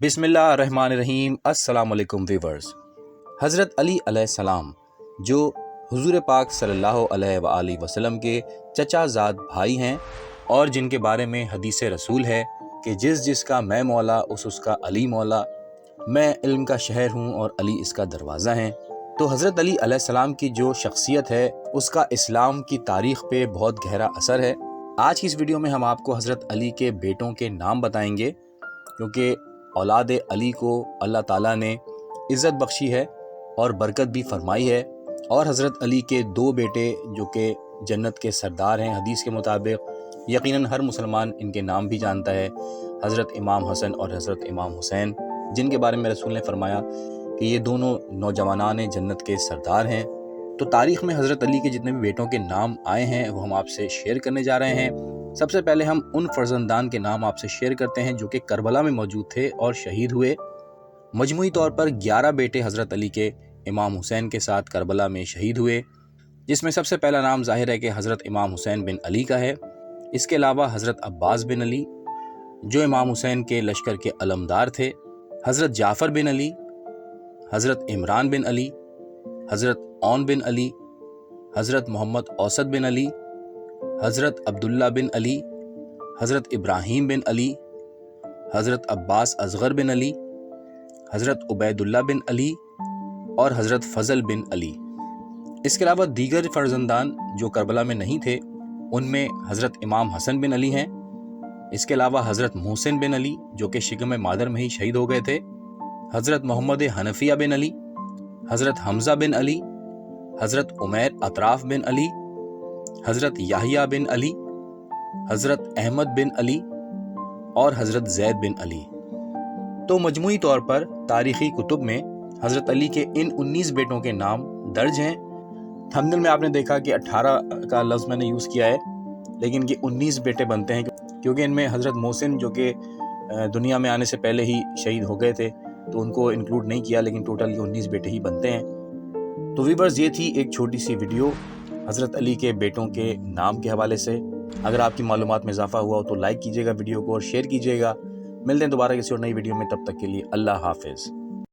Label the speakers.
Speaker 1: بسم اللہ الرحمن الرحیم۔ السلام علیکم ویورز۔ حضرت علی علیہ السلام جو حضور پاک صلی اللہ علیہ وآلہ وسلم کے چچا زاد بھائی ہیں اور جن کے بارے میں حدیث رسول ہے کہ جس کا میں مولا اس کا علی مولا، میں علم کا شہر ہوں اور علی اس کا دروازہ ہیں۔ تو حضرت علی علیہ السلام کی جو شخصیت ہے اس کا اسلام کی تاریخ پہ بہت گہرا اثر ہے۔ آج کی اس ویڈیو میں ہم آپ کو حضرت علی کے بیٹوں کے نام بتائیں گے، کیونکہ اولاد علی کو اللہ تعالیٰ نے عزت بخشی ہے اور برکت بھی فرمائی ہے، اور حضرت علی کے دو بیٹے جو کہ جنت کے سردار ہیں حدیث کے مطابق، یقیناً ہر مسلمان ان کے نام بھی جانتا ہے، حضرت امام حسن اور حضرت امام حسین، جن کے بارے میں رسول نے فرمایا کہ یہ دونوں نوجوانان جنت کے سردار ہیں۔ تو تاریخ میں حضرت علی کے جتنے بھی بیٹوں کے نام آئے ہیں وہ ہم آپ سے شیئر کرنے جا رہے ہیں۔ سب سے پہلے ہم ان فرزندان کے نام آپ سے شیئر کرتے ہیں جو کہ کربلا میں موجود تھے اور شہید ہوئے۔ مجموعی طور پر 11 بیٹے حضرت علی کے امام حسین کے ساتھ کربلا میں شہید ہوئے، جس میں سب سے پہلا نام ظاہر ہے کہ حضرت امام حسین بن علی کا ہے۔ اس کے علاوہ حضرت عباس بن علی جو امام حسین کے لشکر کے علمدار تھے، حضرت جعفر بن علی، حضرت عمران بن علی، حضرت عون بن علی، حضرت محمد اوسط بن علی، حضرت عبداللہ بن علی، حضرت ابراہیم بن علی، حضرت عباس اصغر بن علی، حضرت عبید اللہ بن علی اور حضرت فضل بن علی۔ اس کے علاوہ دیگر فرزندان جو کربلا میں نہیں تھے ان میں حضرت امام حسن بن علی ہیں۔ اس کے علاوہ حضرت محسن بن علی جو کہ شکم مادر میں ہی شہید ہو گئے تھے، حضرت محمد حنفیہ بن علی، حضرت حمزہ بن علی، حضرت عمیر اطراف بن علی، حضرت یحییٰ بن علی، حضرت احمد بن علی اور حضرت زید بن علی۔ تو مجموعی طور پر تاریخی کتب میں حضرت علی کے ان 19 بیٹوں کے نام درج ہیں۔ تھمبنیل میں آپ نے دیکھا کہ 18 کا لفظ میں نے یوز کیا ہے، لیکن یہ 19 بیٹے بنتے ہیں کیونکہ ان میں حضرت محسن جو کہ دنیا میں آنے سے پہلے ہی شہید ہو گئے تھے تو ان کو انکلوڈ نہیں کیا، لیکن ٹوٹل یہ 19 بیٹے ہی بنتے ہیں۔ تو ویورز، یہ تھی ایک چھوٹی سی ویڈیو حضرت علی کے بیٹوں کے نام کے حوالے سے۔ اگر آپ کی معلومات میں اضافہ ہوا ہو تو لائک کیجیے گا ویڈیو کو اور شیئر کیجیے گا۔ ملتے ہیں دوبارہ کسی اور نئی ویڈیو میں، تب تک کے لیے اللہ حافظ۔